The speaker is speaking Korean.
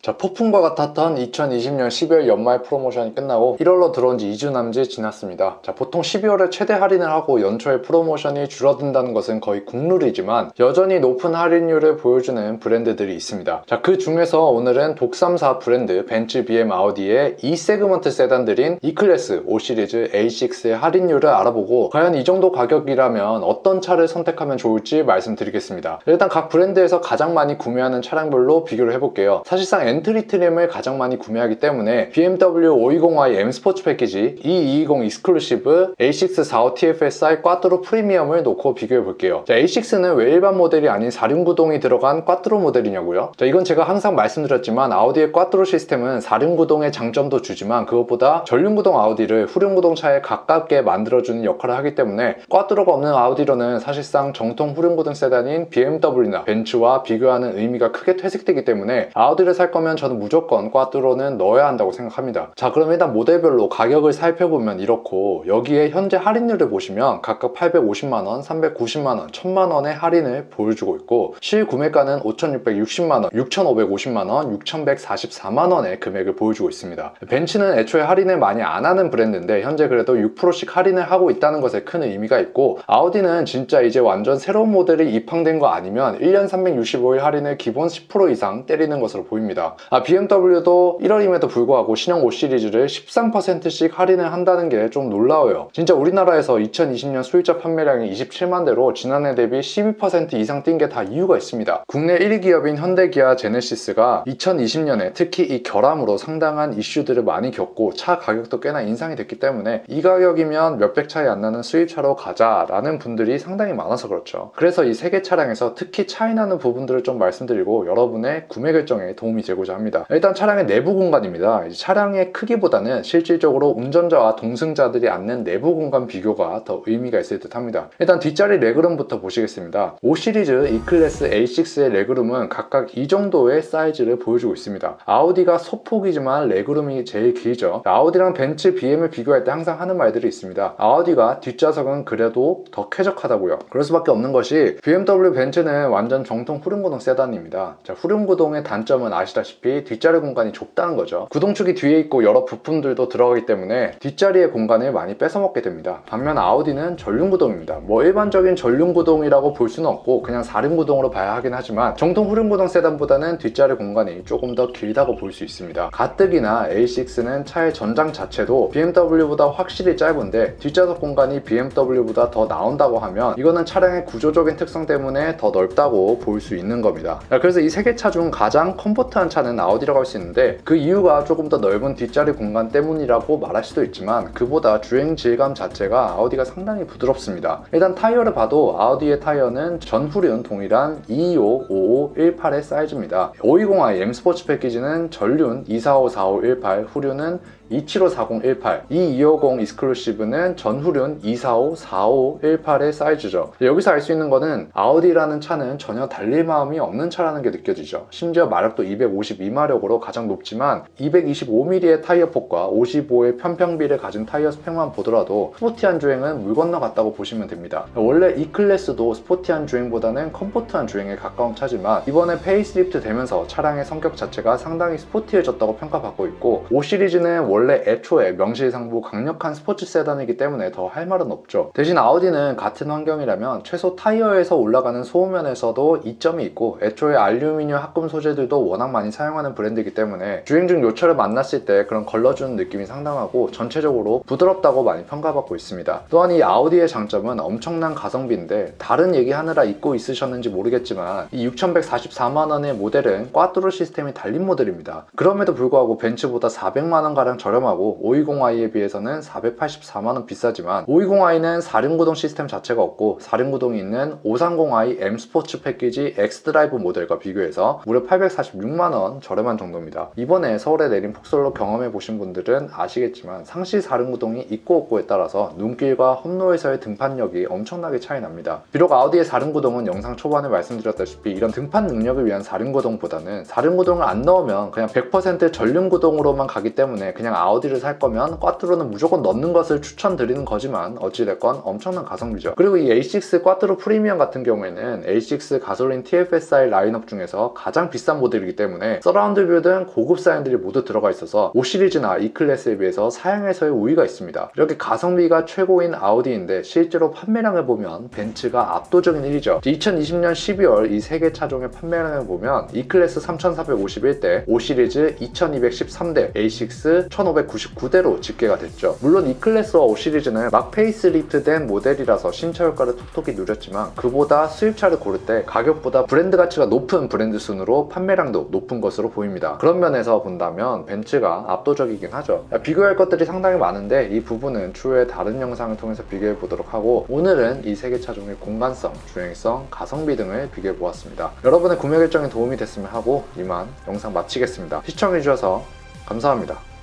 자, 폭풍과 같았던 2020년 12월 연말 프로모션이 끝나고 1월로 들어온 지 2주 남짓 지났습니다. 자, 보통 12월에 최대 할인을 하고 연초에 프로모션이 줄어든다는 것은 거의 국룰이지만 여전히 높은 할인율을 보여주는 브랜드들이 있습니다. 자, 그 중에서 오늘은 독삼사 브랜드 벤츠, BM, 아우디의 E세그먼트 세단들인 E클래스, 5시리즈, A6의 할인율을 알아보고 과연 이 정도 가격이라면 어떤 차를 선택하면 좋을지 말씀드리겠습니다. 일단 각 브랜드에서 가장 많이 구매하는 차량별로 비교를 해볼게요. 사실상 엔트리 트림을 가장 많이 구매하기 때문에 BMW 520i M 스포츠 패키지, E220 익스클루시브, A6 45 TFSI 꽈트로 프리미엄을 놓고 비교해 볼게요. 자, A6는 왜 일반 모델이 아닌 4륜구동이 들어간 꽈트로 모델이냐고요? 자, 이건 제가 항상 말씀드렸지만 아우디의 꽈트로 시스템은 4륜구동의 장점도 주지만 그것보다 전륜구동 아우디를 후륜구동 차에 가깝게 만들어주는 역할을 하기 때문에 꽈트로가 없는 아우디로는 사실상 정통 후륜구동 세단인 BMW나 벤츠와 비교하는 의미가 크게 퇴색되기 때문에 아우디를 살 거면 저는 무조건 꽈트로는 넣어야 한다고 생각합니다. 자, 그럼 일단 모델별로 가격을 살펴보면 이렇고 여기에 현재 할인율을 보시면 각각 850만원, 390만원, 1000만원의 할인을 보여주고 있고 실구매가는 5660만원, 6550만원, 6144만원의 금액을 보여주고 있습니다. 벤츠는 애초에 할인을 많이 안 하는 브랜드인데 현재 그래도 6%씩 할인을 하고 있다는 것에 큰 의미가 있고 아우디는 진짜 이제 완전 새로운 모델이 입항된 거 아니면 1년 365일 할인을 기본 10% 이상 때리는 것으로 보입니다. BMW도 1월임에도 불구하고 신형 5시리즈를 13%씩 할인을 한다는 게 좀 놀라워요. 진짜 우리나라에서 2020년 수입자 판매량이 27만 대로 지난해 대비 12% 이상 뛴 게 다 이유가 있습니다. 국내 1위 기업인 현대, 기아, 제네시스가 2020년에 특히 이 결함으로 상당한 이슈들을 많이 겪고 차 가격도 꽤나 인상이 됐기 때문에 이 가격이면 몇백 차이 안 나는 수입차로 가자라는 분들이 상당히 많아서 그렇죠. 그래서 이 세 개 차량에서 특히 차이 나는 부분들을 좀 말씀드리고 여러분의 구매 결정에 도움이 되고자 합니다. 일단 차량의 내부 공간입니다. 차량의 크기보다는 실질적으로 운전자와 동승자들이 앉는 내부 공간 비교가 더 의미가 있을 듯 합니다. 일단 뒷자리 레그룸부터 보시겠습니다. 5시리즈, E클래스, A6의 레그룸은 각각 이 정도의 사이즈를 보여주고 있습니다. 아우디가 소폭이지만 레그룸이 제일 길죠. 아우디랑 벤츠, BM을 비교할 때 항상 하는 말들이 있습니다. 아우디가 뒷좌석은 그래도 더 쾌적하다고요. 그럴 수밖에 없는 것이 BMW, 벤츠는 완전 정통 후륜구동 세단입니다. 자, 후륜구동의 단점은 아시다시피 뒷자리 공간이 좁다는 거죠. 구동축이 뒤에 있고 여러 부품들도 들어가기 때문에 뒷자리의 공간을 많이 뺏어먹게 됩니다. 반면 아우디는 전륜구동입니다. 뭐 일반적인 전륜구동이라고 볼 수는 없고 그냥 4륜구동으로 봐야 하긴 하지만 정통 후륜구동 세단보다는 뒷자리 공간이 조금 더 길다고 볼 수 있습니다. 가뜩이나 A6는 차의 전장 자체도 BMW보다 확실히 짧은데 뒷좌석 공간이 BMW보다 더 나온다고 하면 이거는 차량의 구조적인 특성 때문에 더 넓다고 볼 수 있는 겁니다. 그래서 이 세 개 차 중 가장 컴포트한 차는 아우디라고 할 수 있는데 그 이유가 조금 더 넓은 뒷자리 공간 때문이라고 말할 수도 있지만 그보다 주행 질감 자체가 아우디가 상당히 부드럽습니다. 일단 타이어를 봐도 아우디의 타이어는 전후륜 동일한 225, 55, 18의 사이즈입니다. 520i M 스포츠 패키지는 전륜 245, 45, 18, 후륜은 2754018, 2250 익스클루시브는 전후륜 245, 45, 18의 사이즈죠. 여기서 알 수 있는 거는 아우디라는 차는 전혀 달릴 마음이 없는 차라는 게 느껴지죠. 심지어 마력도 252마력으로 가장 높지만 225mm의 타이어 폭과 55의 편평비를 가진 타이어 스펙만 보더라도 스포티한 주행은 물 건너갔다고 보시면 됩니다. 원래 E클래스도 스포티한 주행보다는 컴포트한 주행에 가까운 차지만 이번에 페이스리프트 되면서 차량의 성격 자체가 상당히 스포티해졌다고 평가받고 있고 5시리즈는 원래 애초에 명실상부 강력한 스포츠 세단이기 때문에 더 할 말은 없죠. 대신 아우디는 같은 환경이라면 최소 타이어에서 올라가는 소음면에서도 이점이 있고 애초에 알루미늄 합금 소재들도 워낙 많이 사용하는 브랜드이기 때문에 주행 중 요철을 만났을 때 그런 걸러주는 느낌이 상당하고 전체적으로 부드럽다고 많이 평가받고 있습니다. 또한 이 아우디의 장점은 엄청난 가성비인데 다른 얘기하느라 잊고 있으셨는지 모르겠지만 이 6144만원의 모델은 꽈트로 시스템이 달린 모델입니다. 그럼에도 불구하고 벤츠보다 400만원가량 저렴하고 520i에 비해서는 484만원 비싸지만 520i는 4륜구동 시스템 자체가 없고 4륜구동이 있는 530i M 스포츠 패키지 X드라이브 모델과 비교해서 무려 846만원 저렴한 정도입니다. 이번에 서울에 내린 폭설로 경험해보신 분들은 아시겠지만 상시 4륜구동이 있고 없고에 따라서 눈길과 험로에서의 등판력이 엄청나게 차이 납니다. 비록 아우디의 4륜구동은 영상 초반에 말씀드렸다시피 이런 등판 능력을 위한 4륜구동보다는 4륜구동을 안 넣으면 그냥 100% 전륜구동으로만 가기 때문에 그냥 아우디를 살 거면 꽈트로는 무조건 넣는 것을 추천드리는 거지만 어찌됐건 엄청난 가성비죠. 그리고 이 A6 꽈트로 프리미엄 같은 경우에는 A6 가솔린 TFSI 라인업 중에서 가장 비싼 모델이기 때문에 때문에 서라운드 뷰 등 고급 사인들이 모두 들어가 있어서 5 시리즈나 E클래스에 비해서 사양에서의 우위가 있습니다. 이렇게 가성비가 최고인 아우디인데 실제로 판매량을 보면 벤츠가 압도적인 1위죠. 2020년 12월 이 세 개 차종의 판매량을 보면 E클래스 3,451대, 5 시리즈 2,213대, A6 1,599대로 집계가 됐죠. 물론 E클래스와 5 시리즈는 막 페이스리프트된 모델이라서 신차 효과를 톡톡히 누렸지만 그보다 수입차를 고를 때 가격보다 브랜드 가치가 높은 브랜드 순으로 판매량도 높은 것으로 보입니다. 그런 면에서 본다면 벤츠가 압도적이긴 하죠. 비교할 것들이 상당히 많은데 이 부분은 추후에 다른 영상을 통해서 비교해 보도록 하고, 오늘은 이 세 개 차종의 공간성, 주행성, 가성비 등을 비교해 보았습니다. 여러분의 구매 결정에 도움이 됐으면 하고 이만 영상 마치겠습니다. 시청해 주셔서 감사합니다.